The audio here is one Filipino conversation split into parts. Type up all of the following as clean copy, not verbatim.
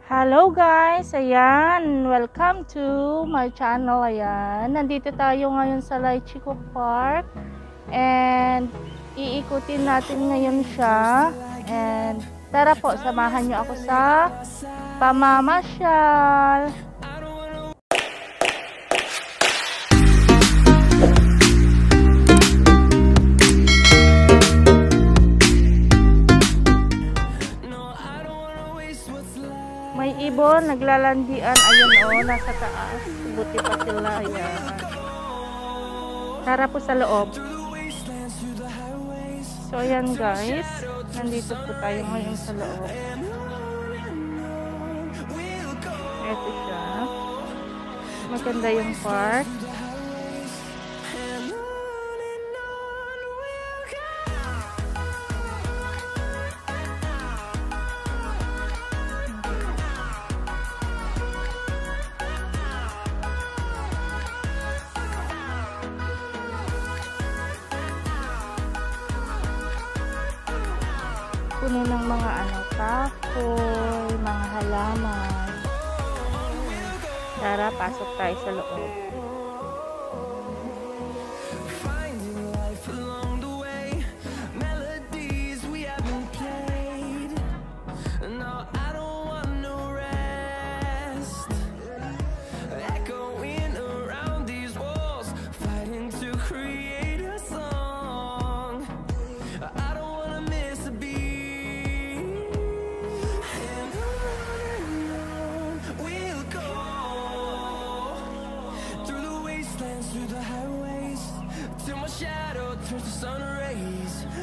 Hello guys! Ayan, welcome to my channel. Ayan, nandito tayo ngayon sa Lychee Cook Park and iikutin natin ngayon siya, and tara po, samahan nyo ako sa pamamasyal. May ibon, naglalandian. Ayun o, nasa taas. Buti pa sila. Ayan. Tara po sa loob. So, ayan guys. Nandito po tayo ngayon sa loob. Ito siya. Maganda yung park. Puno ng mga kahoy, mga halaman. Tara, pasok tayo sa loob.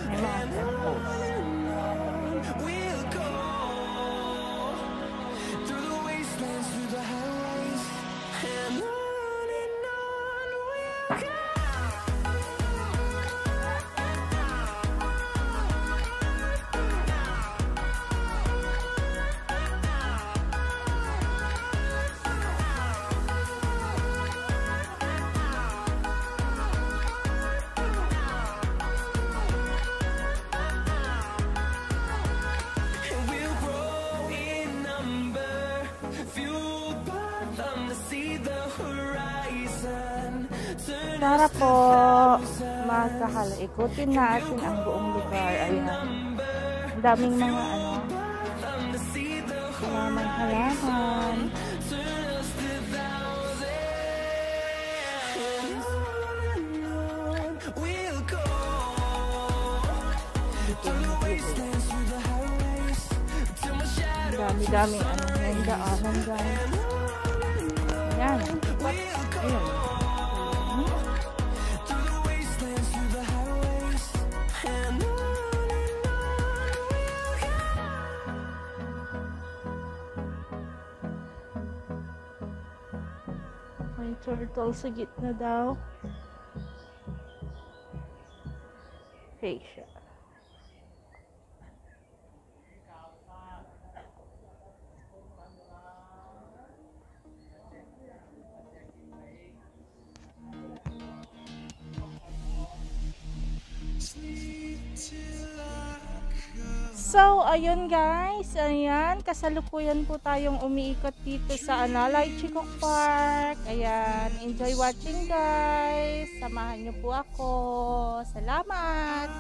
May mga temples. Tara po, magkakala. Ikutin natin ang buong lugar. Ayan. Ang daming mga halaman. Dami-dami yung daanan guys. Ayan. Ayan. May turtle sa gitna daw. Fake siya. So, ayun guys, ayan, kasalukuyan po tayong umiikot dito sa Lychee Cook Park. Ayan, enjoy watching guys. Samahan niyo po ako. Salamat!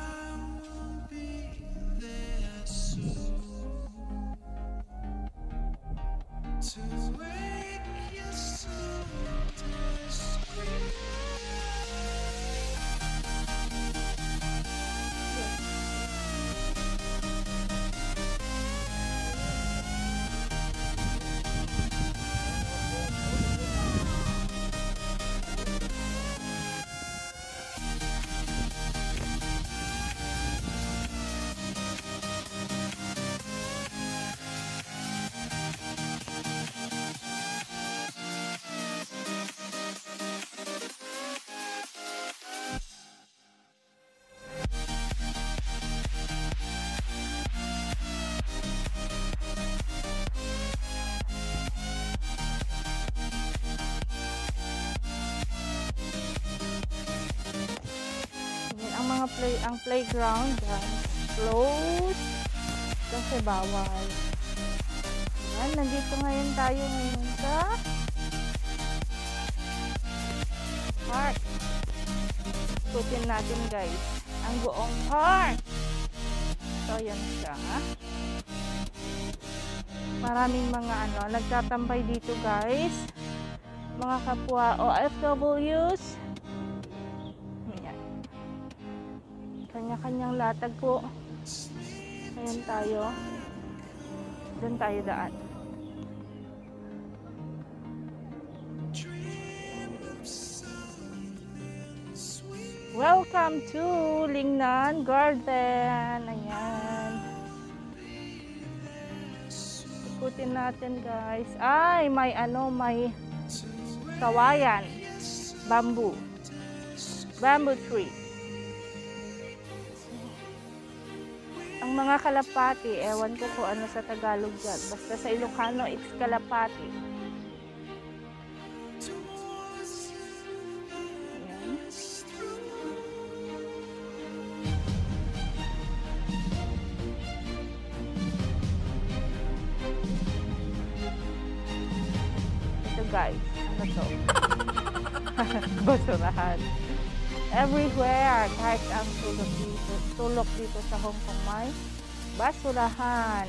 Ang playground guys closed kasi bawal. Ayan, nandito Dito ngayon tayo ngayon sa park. Ikutin natin guys ang buong park. So yan siya. Maraming mga nagtatambay dito guys. Mga kapwa OFWs. Ayan. Kanya-kanyang latag po. Ayan tayo. Doon tayo daan. Welcome to Lingnan Garden. Ayan. Ikutin natin guys. Ay, may kawayan. Bamboo tree. Ang mga kalapati, ewan ko kung ano sa Tagalog dyan. Basta sa Ilocano, it's kalapati. Ayan. Ito guys, ano to? Basurahan. Everywhere, kahit ang sulok dito sa Hong Kong may basurahan.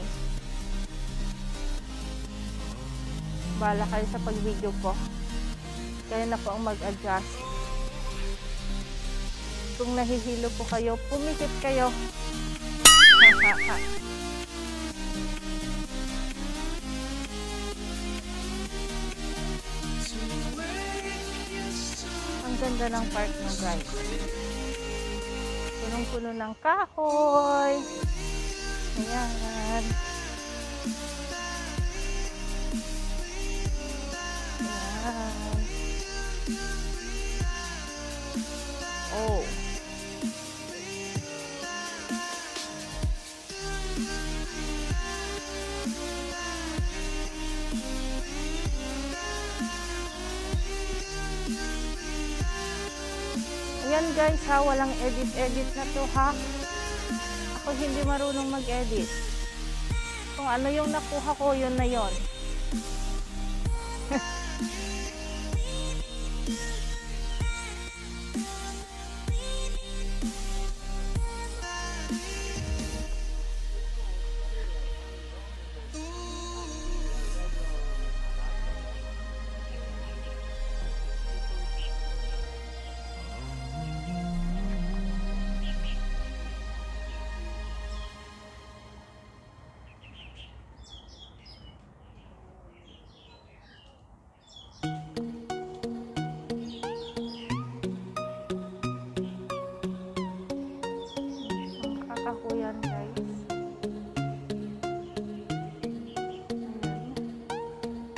Bala kayo sa pag-video ko. Kaya na po ang mag-adjust. Kung nahihilo po kayo, pumikit kayo. Ang ganda ng park nyo guys. Punong-puno ng kahoy. Ayan. Ayan. Oh. Ayan guys ha, walang edit na to ha. Ako hindi marunong mag-edit. Kung ano yung nakuha ko, yun na yun. Kakakuyan guys.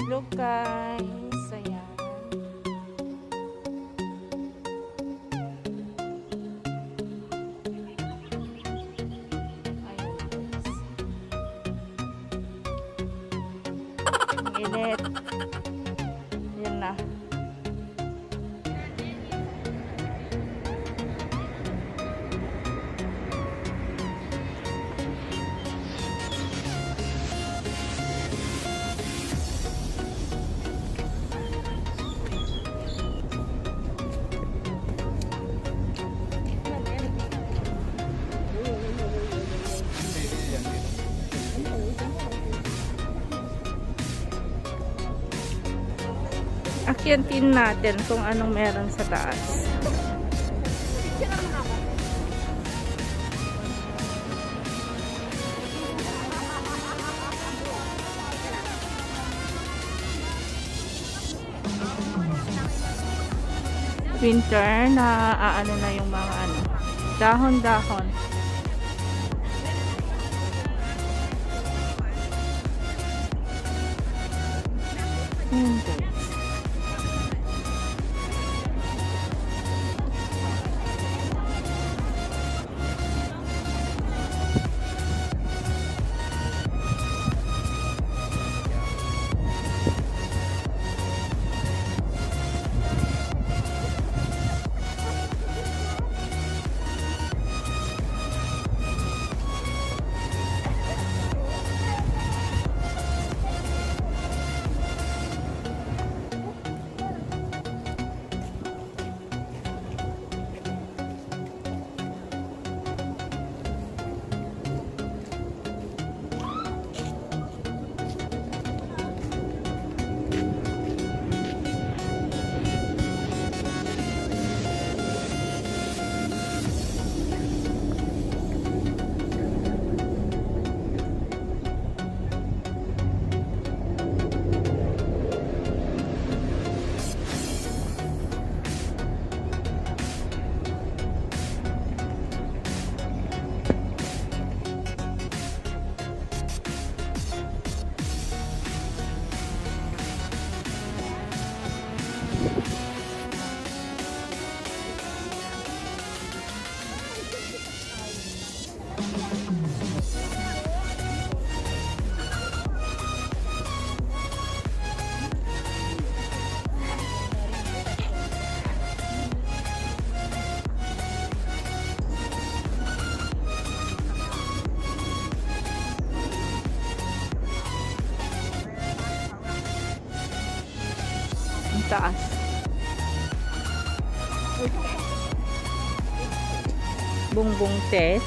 Look guys, ayan. Ayan guys. Ang init. Ayan na. Akyatin natin kung anong meron sa taas. Winter na na yung mga dahon-dahon. Guys. taas. Bungbong test.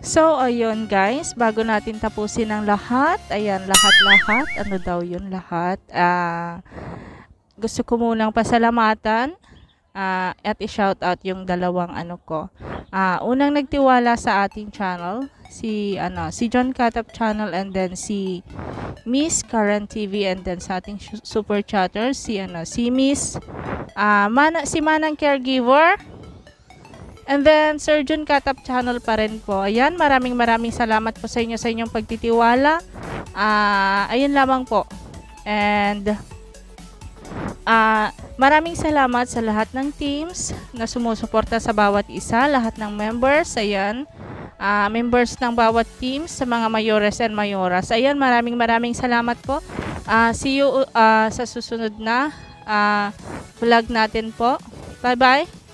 So, ayun guys, bago natin tapusin ang lahat, ayan, lahat-lahat, ano daw yun, lahat, gusto ko munang pasalamatan, at i-shout out yung dalawang ano ko. Unang nagtiwala sa ating channel, si John Katap channel, and then si Miss Karen TV, and then sa ating super chatters, si Miss, si Manang Caregiver, and then Sir John Katap channel pa rin po. Ayan, maraming salamat po sa inyo, sa inyong pagtitiwala. Ayun lamang po. And maraming salamat sa lahat ng teams na sumusuporta sa bawat isa, lahat ng members. Ayan, members ng bawat teams, sa mga mayores and mayoras. Ayan, maraming salamat po. See you sa susunod na vlog natin po. Bye-bye.